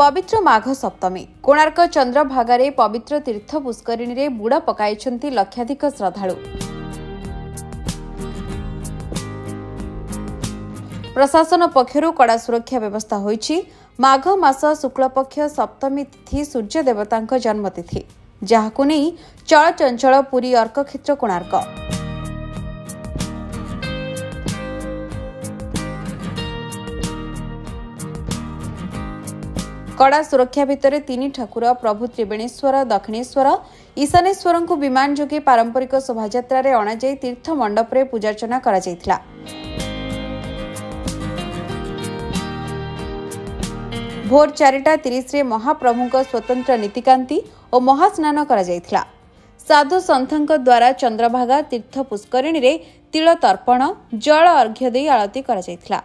पवित्र माघ सप्तमी कोणार्क चंद्रभागारे पवित्र तीर्थ पुष्करिणी रे बुड़ पकाइछन्ति लक्षाधिक श्रद्धालु। प्रशासन पक्षरु कड़ा सुरक्षा व्यवस्था होइछि। माघ मास शुक्ल पक्ष सप्तमी तिथि सूर्य देवतांक जन्मतिथि, जहाकु नै चलचंचल पुरी अर्कक्षेत्र कोणार्क। कड़ा सुरक्षा भितर तीन ठाकुर प्रभु त्रिवेणीश्वर, दक्षिणेश्वर, ईशानेश्वर को विमान जोगे पारंपरिक शोभायात्रा रे अणाଯାଇ तीर्थ मंडप रे पूजार्चना करा जायथिला। भोर 4:30 रे महाप्रभुक स्वतंत्र नीतिकांति और महास्नान करा जायथिला। साधु संतक द्वारा चंद्रभागा तीर्थ पुष्करिणी रे तिल तर्पण, जल अर्घ्य दे आळती करा जायथिला।